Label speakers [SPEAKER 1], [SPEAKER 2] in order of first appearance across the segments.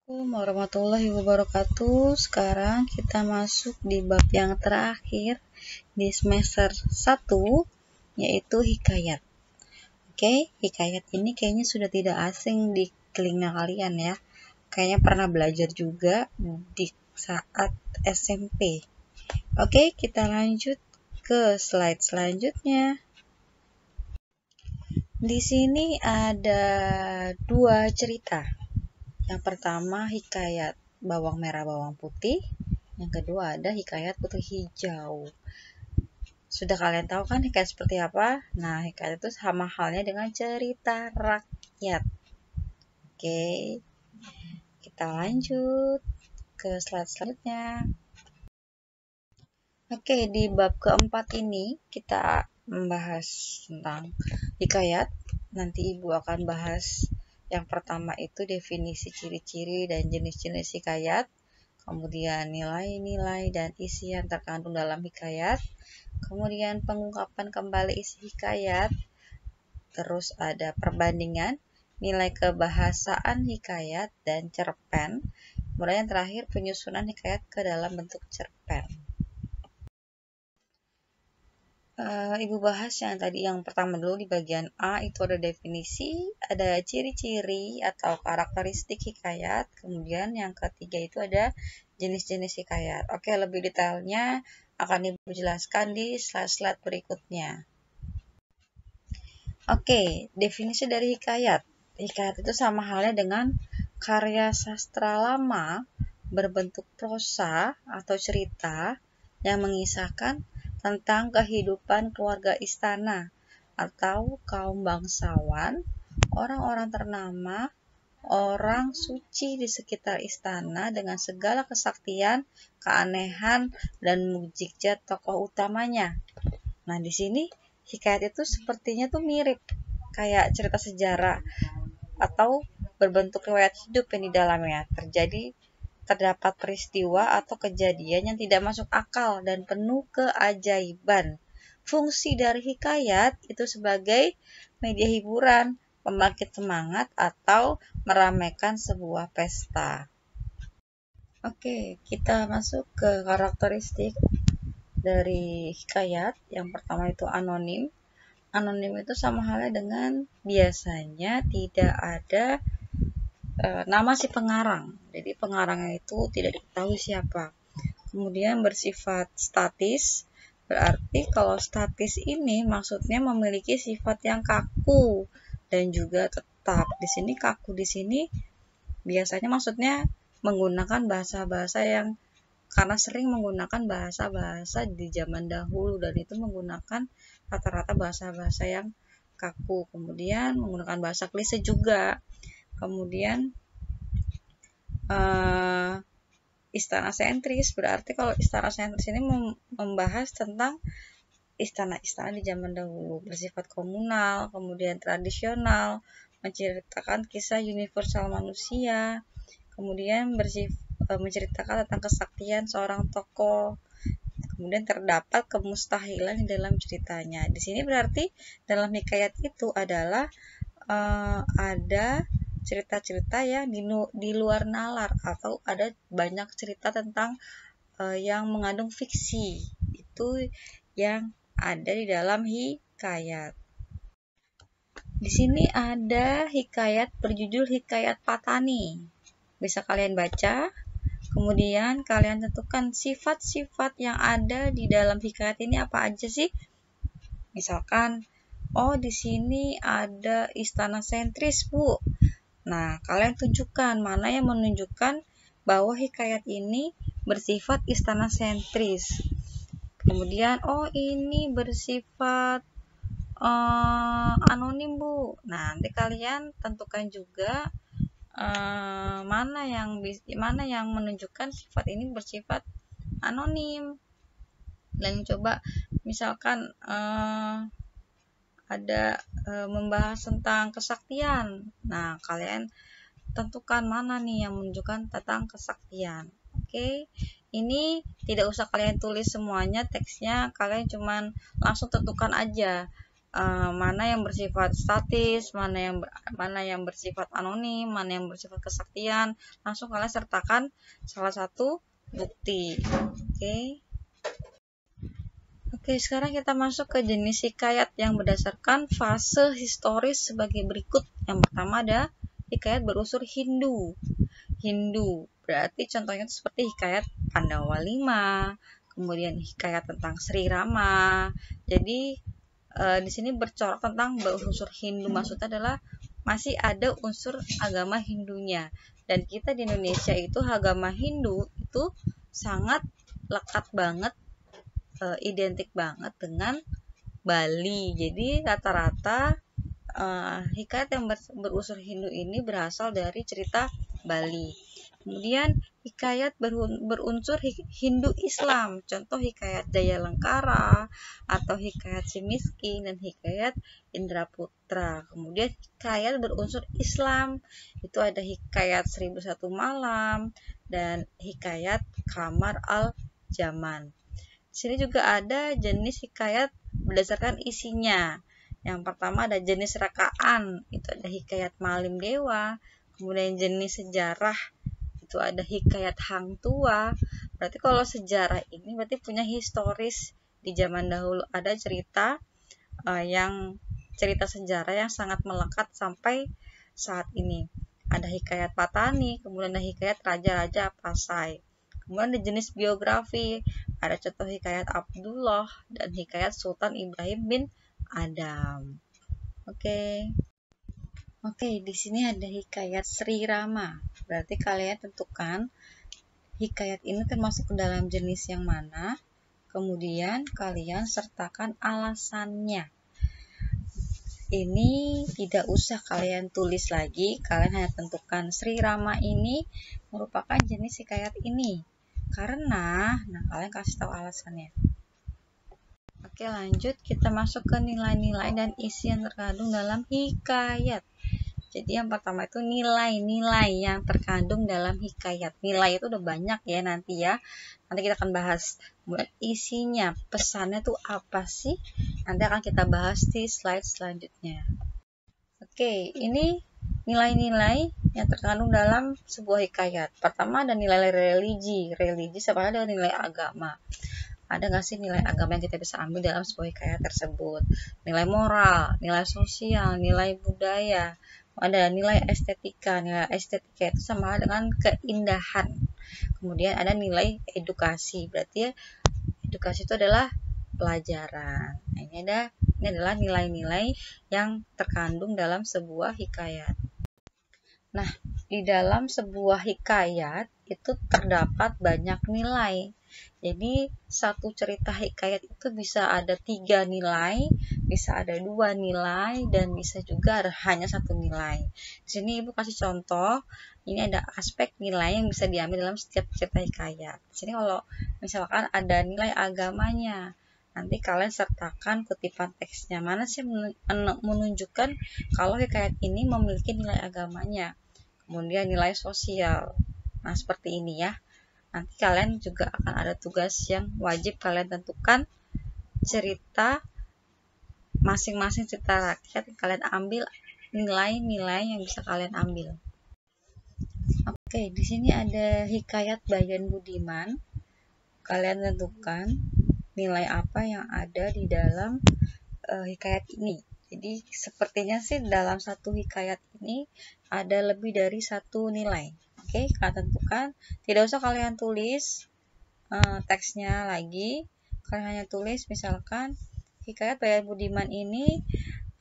[SPEAKER 1] Assalamualaikum warahmatullahi wabarakatuh. Sekarang kita masuk di bab yang terakhir di semester 1, yaitu hikayat. Oke, hikayat ini kayaknya sudah tidak asing di telinga kalian ya. Kayaknya pernah belajar juga di saat SMP. Oke, kita lanjut ke slide selanjutnya. Di sini ada dua cerita. Yang pertama hikayat bawang merah bawang putih, yang kedua ada hikayat putih hijau. Sudah kalian tahu kan hikayat seperti apa? Nah, hikayat itu sama halnya dengan cerita rakyat. Oke, kita lanjut ke slide selanjutnya. Oke, di bab keempat ini kita membahas tentang hikayat. Nanti Ibu akan bahas yang pertama itu definisi ciri-ciri dan jenis-jenis hikayat, kemudian nilai-nilai dan isi yang terkandung dalam hikayat, kemudian pengungkapan kembali isi hikayat, terus ada perbandingan, nilai kebahasaan hikayat dan cerpen, kemudian yang terakhir penyusunan hikayat ke dalam bentuk cerpen. Ibu bahas yang tadi yang pertama dulu di bagian A itu ada definisi, ada ciri-ciri atau karakteristik hikayat, kemudian yang ketiga itu ada jenis-jenis hikayat. Oke, lebih detailnya akan Ibu jelaskan di slide-slide berikutnya. Oke, definisi dari hikayat. Hikayat itu sama halnya dengan karya sastra lama berbentuk prosa atau cerita yang mengisahkan tentang kehidupan keluarga istana atau kaum bangsawan, orang-orang ternama, orang suci di sekitar istana dengan segala kesaktian, keanehan, dan mukjizat tokoh utamanya. Nah, di sini hikayat itu sepertinya tuh mirip kayak cerita sejarah atau berbentuk riwayat hidup yang di dalamnya terdapat peristiwa atau kejadian yang tidak masuk akal dan penuh keajaiban. Fungsi dari hikayat itu sebagai media hiburan, pembangkit semangat, atau meramaikan sebuah pesta. Oke, kita masuk ke karakteristik dari hikayat. Yang pertama itu anonim. Anonim itu sama halnya dengan biasanya tidak ada nama si pengarang. Jadi pengarangnya itu tidak diketahui siapa. Kemudian bersifat statis. Berarti kalau statis ini maksudnya memiliki sifat yang kaku dan juga tetap. Di sini kaku di sini biasanya maksudnya menggunakan bahasa-bahasa yang karena sering menggunakan bahasa-bahasa di zaman dahulu dan itu menggunakan rata-rata bahasa-bahasa yang kaku. Kemudian menggunakan bahasa klise juga. Kemudian istana sentris, berarti kalau istana sentris ini membahas tentang istana-istana di zaman dahulu, bersifat komunal, kemudian tradisional, menceritakan kisah universal manusia, kemudian menceritakan tentang kesaktian seorang tokoh, kemudian terdapat kemustahilan di dalam ceritanya. Di sini berarti dalam hikayat itu adalah ada cerita-cerita yang di luar nalar atau ada banyak cerita tentang yang mengandung fiksi. Itu yang ada di dalam hikayat. Di sini ada hikayat berjudul Hikayat Patani. Bisa kalian baca. Kemudian kalian tentukan sifat-sifat yang ada di dalam hikayat ini apa aja sih? Misalkan, oh di sini ada istana sentris, Bu. Nah, kalian tunjukkan mana yang menunjukkan bahwa hikayat ini bersifat istana sentris. Kemudian, oh ini bersifat anonim, Bu. Nah, nanti kalian tentukan juga mana yang menunjukkan sifat ini bersifat anonim. Dan coba misalkan ada membahas tentang kesaktian. Nah, kalian tentukan mana nih yang menunjukkan tentang kesaktian. Oke, ini tidak usah kalian tulis semuanya teksnya, kalian cuman langsung tentukan aja mana yang bersifat statis, mana yang bersifat anonim, mana yang bersifat kesaktian. Langsung kalian sertakan salah satu bukti. Oke, sekarang kita masuk ke jenis hikayat yang berdasarkan fase historis sebagai berikut. Yang pertama ada hikayat berunsur Hindu. Berarti contohnya seperti hikayat Pandawa 5, kemudian hikayat tentang Sri Rama. Jadi di sini bercorak tentang berunsur Hindu, maksudnya adalah masih ada unsur agama Hindunya. Dan kita di Indonesia itu agama Hindu itu sangat lekat banget, identik banget dengan Bali. Jadi rata-rata hikayat yang berunsur Hindu ini berasal dari cerita Bali. Kemudian hikayat berunsur Hindu Islam, contoh hikayat Jaya Lengkara atau hikayat Si Miskin dan hikayat Indraputra. Kemudian hikayat berunsur Islam, itu ada hikayat 1001 Malam dan hikayat Kamar al-Zaman. Di sini juga ada jenis hikayat berdasarkan isinya. Yang pertama ada jenis rekaan, itu ada hikayat Malim Dewa. Kemudian jenis sejarah, itu ada hikayat Hang Tua. Berarti kalau sejarah ini berarti punya historis di zaman dahulu, ada cerita cerita sejarah yang sangat melekat sampai saat ini. Ada hikayat Patani, kemudian ada hikayat Raja-Raja Pasai. Kemudian ada jenis biografi, ada contoh hikayat Abdullah dan hikayat Sultan Ibrahim bin Adam. Oke, di sini ada hikayat Sri Rama. Berarti kalian tentukan hikayat ini termasuk ke dalam jenis yang mana. Kemudian kalian sertakan alasannya. Ini tidak usah kalian tulis lagi, kalian hanya tentukan Sri Rama ini merupakan jenis hikayat ini. Karena, kalian kasih tahu alasannya. Oke, lanjut kita masuk ke nilai-nilai dan isi yang terkandung dalam hikayat. Jadi yang pertama itu nilai-nilai yang terkandung dalam hikayat. Nilai itu udah banyak ya nanti ya. Nanti kita akan bahas. Kemudian isinya, pesannya tuh apa sih? Nanti akan kita bahas di slide selanjutnya. Oke, ini nilai-nilai yang terkandung dalam sebuah hikayat. Pertama ada nilai religi. Religi sama dengan nilai agama. Ada nggak sih nilai agama yang kita bisa ambil dalam sebuah hikayat tersebut? Nilai moral, nilai sosial, nilai budaya. Ada nilai estetika. Nilai estetika itu sama dengan keindahan. Kemudian ada nilai edukasi. Berarti edukasi itu adalah pelajaran. Nah, ini adalah nilai-nilai yang terkandung dalam sebuah hikayat. Nah, di dalam sebuah hikayat itu terdapat banyak nilai. Jadi, satu cerita hikayat itu bisa ada 3 nilai, bisa ada 2 nilai, dan bisa juga ada hanya 1 nilai. Di sini Ibu kasih contoh, ini ada aspek nilai yang bisa diambil dalam setiap cerita hikayat. Di sini kalau misalkan ada nilai agamanya, nanti kalian sertakan kutipan teksnya. Mana sih menunjukkan kalau hikayat ini memiliki nilai agamanya. Kemudian nilai sosial. Nah, seperti ini ya. Nanti kalian juga akan ada tugas yang wajib kalian tentukan cerita masing-masing cerita rakyat. Kalian ambil nilai-nilai yang bisa kalian ambil. Oke, di sini ada hikayat Bayan Budiman. Kalian tentukan nilai apa yang ada di dalam hikayat ini. Jadi sepertinya sih dalam satu hikayat ini ada lebih dari 1 nilai. Oke, kalian tentukan. Tidak usah kalian tulis teksnya lagi. Kalian hanya tulis misalkan hikayat Bayan Budiman ini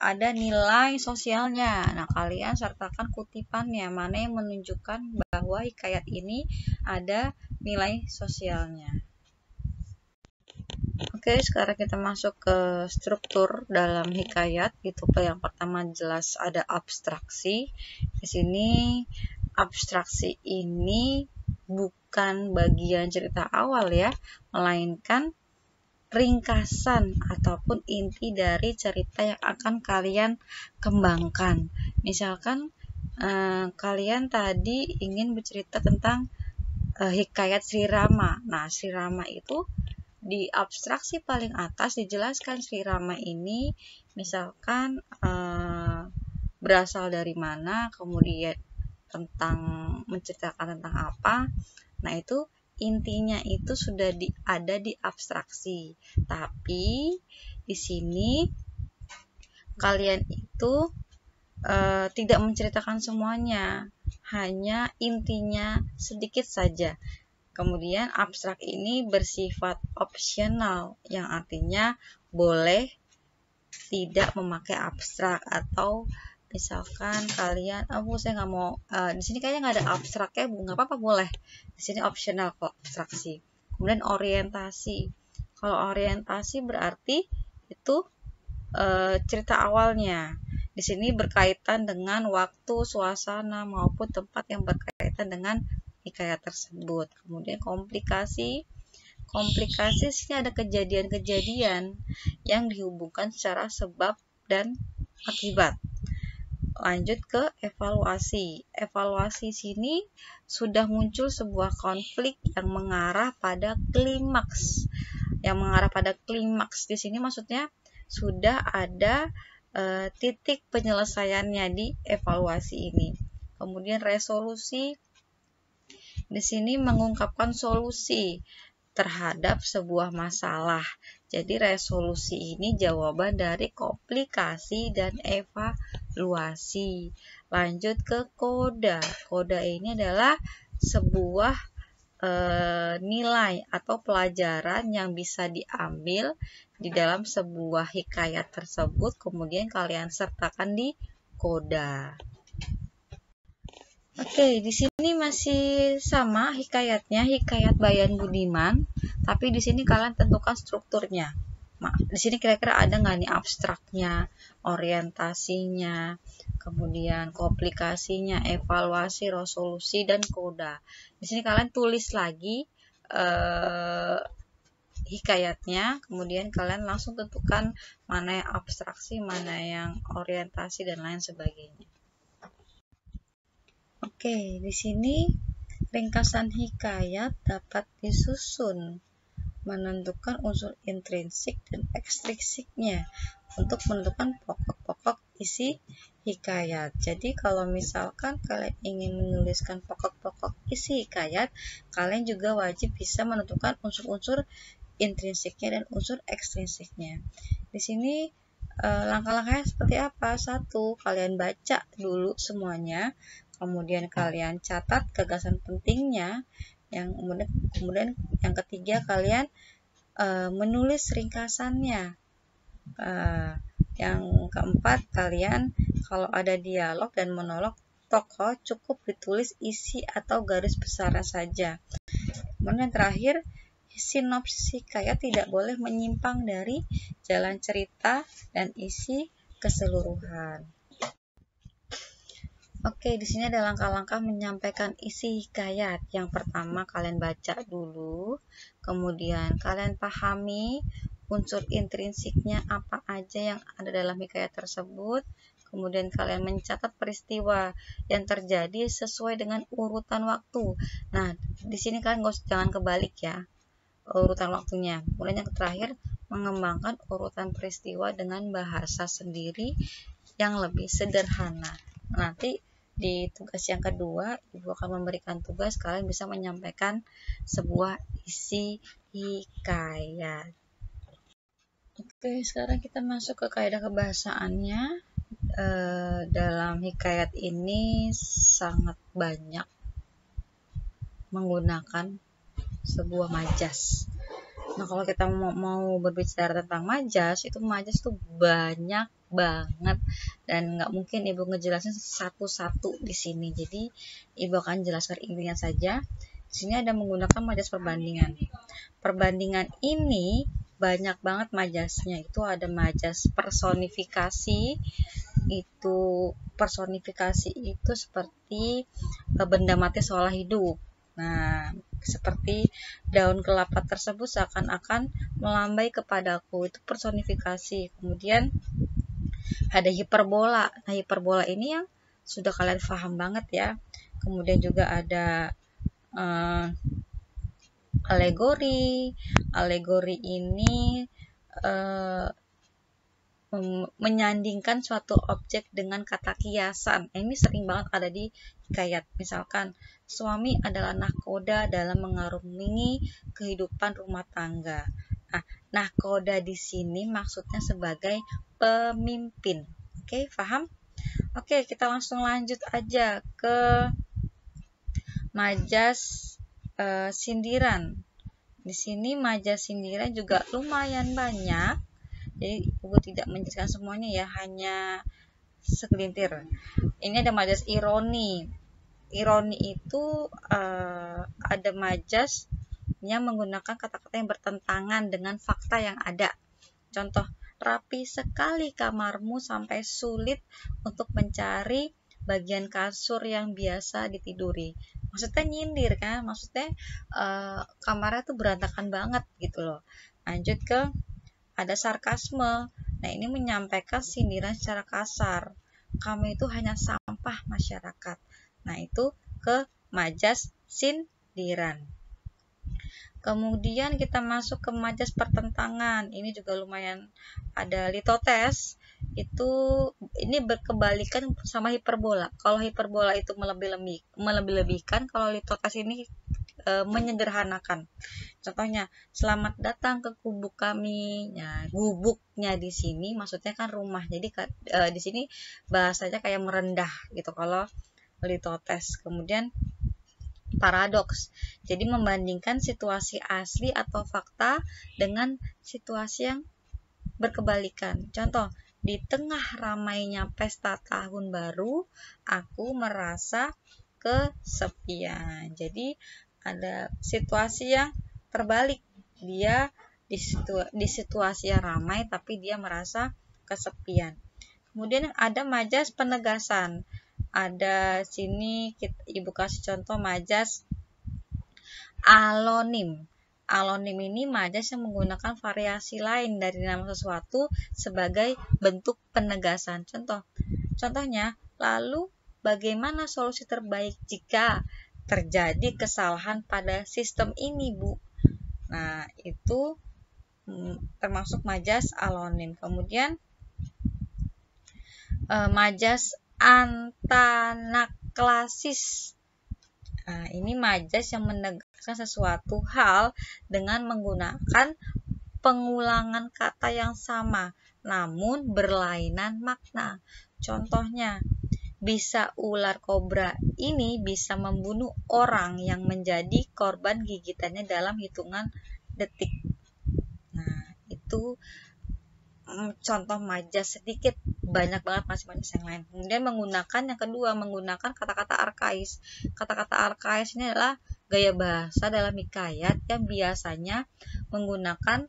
[SPEAKER 1] ada nilai sosialnya. Nah, kalian sertakan kutipannya mana yang menunjukkan bahwa hikayat ini ada nilai sosialnya. Oke, sekarang kita masuk ke struktur dalam hikayat. Itu yang pertama jelas ada abstraksi. Di sini abstraksi ini bukan bagian cerita awal ya, melainkan ringkasan ataupun inti dari cerita yang akan kalian kembangkan. Misalkan kalian tadi ingin bercerita tentang hikayat Sri Rama. Nah, Sri Rama itu di abstraksi paling atas dijelaskan Sri Rama ini misalkan berasal dari mana, kemudian tentang menceritakan tentang apa. Nah, itu intinya itu sudah ada di abstraksi. Tapi di sini kalian itu tidak menceritakan semuanya, hanya intinya sedikit saja. Kemudian abstrak ini bersifat opsional, yang artinya boleh tidak memakai abstrak, atau misalkan kalian, saya nggak mau, di sini kayaknya nggak ada abstraknya, nggak apa-apa, boleh. Di sini opsional kok abstraksi. Kemudian orientasi. Kalau orientasi berarti itu cerita awalnya. Di sini berkaitan dengan waktu, suasana, maupun tempat yang berkaitan dengan hikayat tersebut. Kemudian komplikasi. Komplikasi sini ada kejadian-kejadian yang dihubungkan secara sebab dan akibat. Lanjut ke evaluasi. Evaluasi sini sudah muncul sebuah konflik yang mengarah pada klimaks. Yang mengarah pada klimaks di sini maksudnya sudah ada titik penyelesaiannya di evaluasi ini. Kemudian resolusi di sini mengungkapkan solusi terhadap sebuah masalah. Jadi resolusi ini jawaban dari komplikasi dan evaluasi. Lanjut ke koda. Koda ini adalah sebuah nilai atau pelajaran yang bisa diambil di dalam sebuah hikayat tersebut, kemudian kalian sertakan di koda. Oke, di sini masih sama hikayatnya, hikayat Bayan Budiman, tapi di sini kalian tentukan strukturnya. Nah, di sini kira-kira ada nggak nih abstraknya, orientasinya, kemudian komplikasinya, evaluasi, resolusi, dan koda. Di sini kalian tulis lagi hikayatnya, kemudian kalian langsung tentukan mana yang abstraksi, mana yang orientasi, dan lain sebagainya. Oke, di sini ringkasan hikayat dapat disusun menentukan unsur intrinsik dan ekstrinsiknya untuk menentukan pokok-pokok isi hikayat. Jadi kalau misalkan kalian ingin menuliskan pokok-pokok isi hikayat, kalian juga wajib bisa menentukan unsur-unsur intrinsiknya dan unsur ekstrinsiknya. Di sini langkah-langkahnya seperti apa? 1, kalian baca dulu semuanya, kemudian kalian catat gagasan pentingnya. Kemudian yang ketiga, kalian menulis ringkasannya. Yang keempat, kalian kalau ada dialog dan monolog tokoh cukup ditulis isi atau garis besarnya saja. Kemudian yang terakhir, sinopsis hikayat tidak boleh menyimpang dari jalan cerita dan isi keseluruhan. Oke, di sini ada langkah-langkah menyampaikan isi hikayat. Yang pertama, kalian baca dulu, kemudian kalian pahami unsur intrinsiknya apa aja yang ada dalam hikayat tersebut. Kemudian kalian mencatat peristiwa yang terjadi sesuai dengan urutan waktu. Nah, di sini kalian jangan kebalik ya, urutan waktunya. Kemudian yang terakhir, mengembangkan urutan peristiwa dengan bahasa sendiri yang lebih sederhana. Nanti di tugas yang kedua, Ibu akan memberikan tugas kalian bisa menyampaikan sebuah isi hikayat. Oke, sekarang kita masuk ke kaidah kebahasaannya. Dalam hikayat ini sangat banyak menggunakan sebuah majas. Nah, kalau kita mau berbicara tentang majas, itu majas tuh banyak banget dan nggak mungkin Ibu ngejelasin satu-satu di sini. Jadi Ibu akan jelaskan intinya saja. Di sini ada menggunakan majas perbandingan. Perbandingan ini banyak banget majasnya. Itu ada majas personifikasi. Itu personifikasi itu seperti benda mati seolah hidup. Nah, seperti daun kelapa tersebut seakan-akan melambai kepadaku, itu personifikasi. Kemudian ada hiperbola. Nah, hiperbola ini yang sudah kalian paham banget ya. Kemudian juga ada alegori. Alegori ini menyandingkan suatu objek dengan kata kiasan. Ini sering banget ada di hikayat. Misalkan, suami adalah nahkoda dalam mengarungi kehidupan rumah tangga. Nah, nahkoda di sini maksudnya sebagai pemimpin. Oke, paham? Oke, kita langsung lanjut aja ke majas sindiran. Di sini majas sindiran juga lumayan banyak. Jadi Ibu tidak menjelaskan semuanya ya, hanya segelintir. Ini ada majas ironi. Ironi itu ada majas yang menggunakan kata-kata yang bertentangan dengan fakta yang ada. Contoh, rapi sekali kamarmu sampai sulit untuk mencari bagian kasur yang biasa ditiduri. Maksudnya nyindir kan, maksudnya kamarnya tuh berantakan banget gitu loh. Lanjut ke ada sarkasme. Nah, ini menyampaikan sindiran secara kasar. Kamu itu hanya sampah masyarakat. Nah, itu ke majas sindiran. Kemudian kita masuk ke majas pertentangan. Ini juga lumayan ada litotes. Ini berkebalikan sama hiperbola. Kalau hiperbola itu melebih-lebihkan, kalau litotes ini menyederhanakan. Contohnya, selamat datang ke gubuk kami. Nah, gubuknya di sini maksudnya kan rumah. Jadi di sini bahasanya kayak merendah gitu kalau litotes. Kemudian paradoks. Jadi membandingkan situasi asli atau fakta dengan situasi yang berkebalikan. Contoh, di tengah ramainya pesta tahun baru, aku merasa kesepian. Jadi ada situasi yang terbalik. Dia di situasi yang ramai tapi dia merasa kesepian. Kemudian ada majas penegasan. Ada sini Ibu kasih contoh majas alonim. Alonim ini majas yang menggunakan variasi lain dari nama sesuatu sebagai bentuk penegasan. Contohnya, lalu bagaimana solusi terbaik jika terjadi kesalahan pada sistem ini, Bu? Nah, itu termasuk majas alonim. Kemudian majas antanaklasis. Nah, ini majas yang menegaskan sesuatu hal dengan menggunakan pengulangan kata yang sama, namun berlainan makna. Contohnya, bisa ular kobra ini bisa membunuh orang yang menjadi korban gigitannya dalam hitungan detik. Nah, itu contoh majas sedikit, banyak banget masih majas yang lain. Kemudian yang kedua menggunakan kata-kata arkais. Kata-kata arkais ini adalah gaya bahasa dalam hikayat yang biasanya menggunakan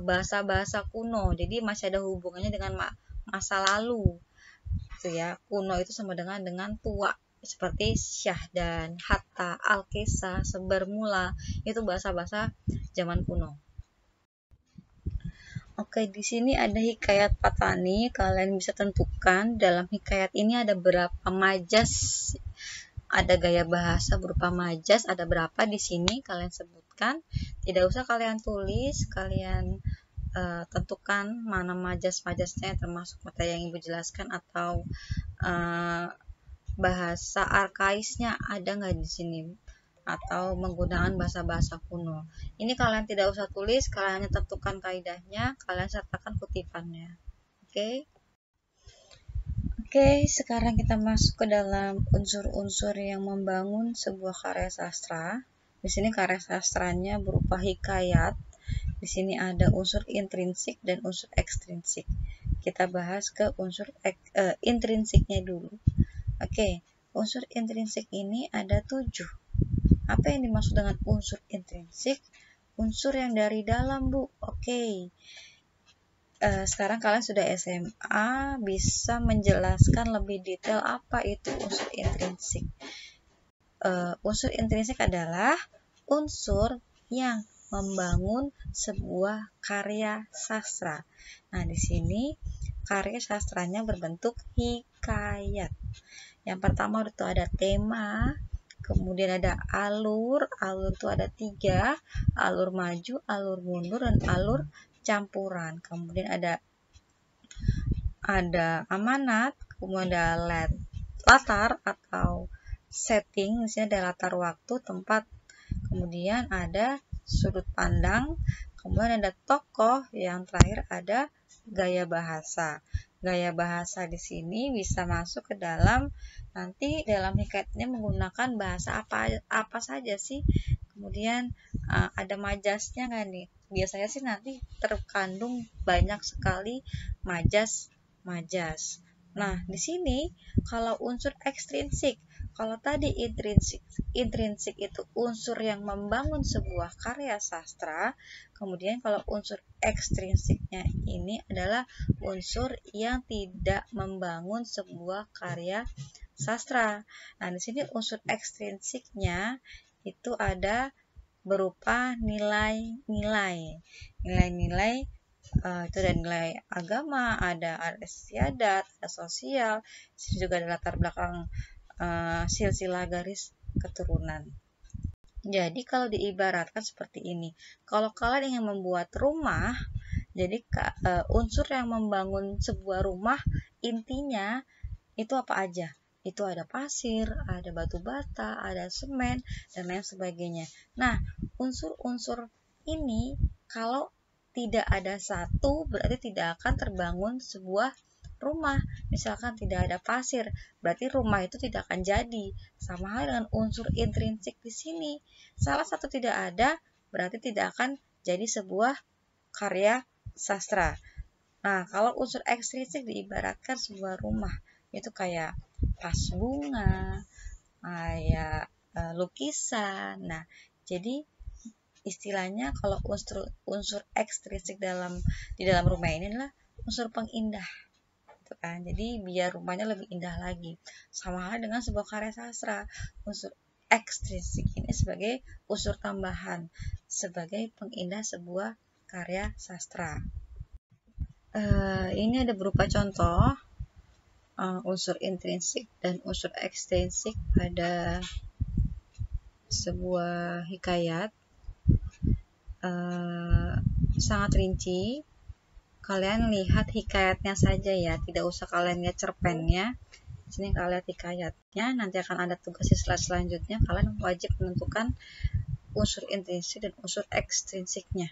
[SPEAKER 1] bahasa-bahasa kuno. Jadi masih ada hubungannya dengan masa lalu. Itu ya, kuno itu sama dengan tua. Seperti Syahdan, Hatta, Alkisah, Sebermula, itu bahasa-bahasa zaman kuno. Oke, di sini ada hikayat Patani. Kalian bisa tentukan dalam hikayat ini ada berapa majas, ada gaya bahasa berupa majas, ada berapa di sini kalian sebutkan. Tidak usah kalian tulis, kalian tentukan mana majas-majasnya, termasuk materi yang Ibu jelaskan atau bahasa arkaisnya ada nggak di sini, atau menggunakan bahasa-bahasa kuno. Ini kalian tidak usah tulis, kalian hanya tentukan kaidahnya, kalian sertakan kutipannya. Oke, sekarang kita masuk ke dalam unsur-unsur yang membangun sebuah karya sastra. Di sini karya sastranya berupa hikayat. Di sini ada unsur intrinsik dan unsur ekstrinsik. Kita bahas ke unsur intrinsiknya dulu. Oke, unsur intrinsik ini ada 7. Apa yang dimaksud dengan unsur intrinsik? Unsur yang dari dalam, Bu. Oke. Sekarang kalian sudah SMA, bisa menjelaskan lebih detail apa itu unsur intrinsik. Unsur intrinsik adalah unsur yang membangun sebuah karya sastra. Nah, di sini karya sastranya berbentuk hikayat. Yang pertama itu ada tema, Kemudian ada alur itu ada 3, alur maju, alur mundur, dan alur campuran. Kemudian ada amanat, kemudian ada latar atau setting, di sini ada latar waktu, tempat, kemudian ada sudut pandang, kemudian ada tokoh, yang terakhir ada gaya bahasa. Gaya bahasa di sini bisa masuk ke dalam, nanti dalam hikayatnya menggunakan bahasa apa saja sih. Kemudian ada majasnya nggak nih? Biasanya sih nanti terkandung banyak sekali majas. Nah, di sini kalau unsur ekstrinsik, kalau tadi intrinsik itu unsur yang membangun sebuah karya sastra, kemudian kalau unsur ekstrinsiknya ini adalah unsur yang tidak membangun sebuah karya sastra. Nah, di sini unsur ekstrinsiknya itu ada berupa nilai-nilai. Nilai-nilai itu ada nilai agama, ada istiadat, ada sosial, juga ada latar belakang silsilah garis keturunan. Jadi kalau diibaratkan seperti ini, kalau kalian ingin membuat rumah, jadi unsur yang membangun sebuah rumah intinya itu apa aja? Itu ada pasir, ada batu bata, ada semen, dan lain sebagainya. Nah, unsur-unsur ini kalau tidak ada satu, berarti tidak akan terbangun sebuah rumah. Misalkan tidak ada pasir, berarti rumah itu tidak akan jadi. Sama hal dengan unsur intrinsik di sini. Salah satu tidak ada, berarti tidak akan jadi sebuah karya sastra. Nah, kalau unsur ekstrinsik diibaratkan sebuah rumah, itu kayak vas bunga, kayak lukisan. Nah, jadi istilahnya kalau unsur ekstrinsik di dalam rumah ini adalah unsur pengindah, gitu kan. Jadi biar rumahnya lebih indah lagi. Sama halnya dengan sebuah karya sastra, unsur ekstrinsik ini sebagai unsur tambahan, sebagai pengindah sebuah karya sastra. Ini ada berupa contoh unsur intrinsik dan unsur ekstrinsik pada sebuah hikayat. Sangat rinci, kalian lihat hikayatnya saja ya, tidak usah kalian lihat cerpennya. Sini kalian lihat hikayatnya, nanti akan ada tugas di slide selanjutnya. Kalian wajib menentukan unsur intrinsik dan unsur ekstrinsiknya.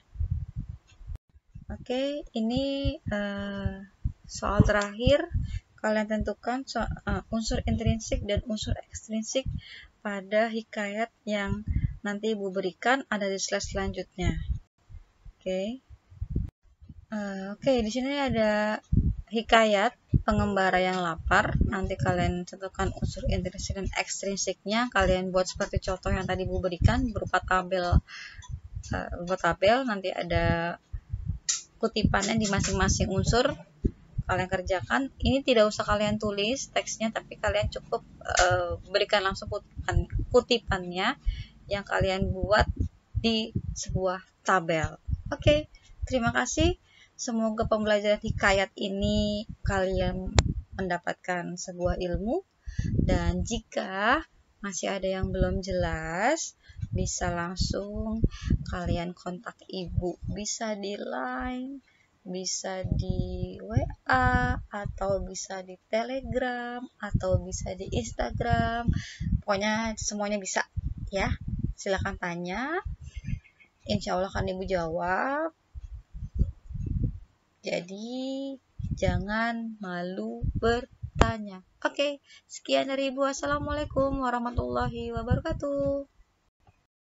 [SPEAKER 1] Oke, ini soal terakhir. Kalian tentukan unsur intrinsik dan unsur ekstrinsik pada hikayat yang nanti Ibu berikan, ada di slide selanjutnya. Oke, di sini ada hikayat pengembara yang lapar. Nanti kalian tentukan unsur intrinsik dan ekstrinsiknya. Kalian buat seperti contoh yang tadi Ibu berikan berupa tabel. Nanti ada kutipannya di masing-masing unsur. Kalian kerjakan. Ini tidak usah kalian tulis teksnya, tapi kalian cukup berikan langsung kutipannya yang kalian buat di sebuah tabel. Oke, terima kasih. Semoga pembelajaran hikayat ini kalian mendapatkan sebuah ilmu, dan jika masih ada yang belum jelas, bisa langsung kalian kontak Ibu, bisa di Line, bisa di WA, atau bisa di Telegram, atau bisa di Instagram. Pokoknya semuanya bisa ya. Silakan tanya. Insya Allah akan Ibu jawab. Jadi jangan malu bertanya. Oke, sekian dari Ibu. Assalamualaikum warahmatullahi wabarakatuh.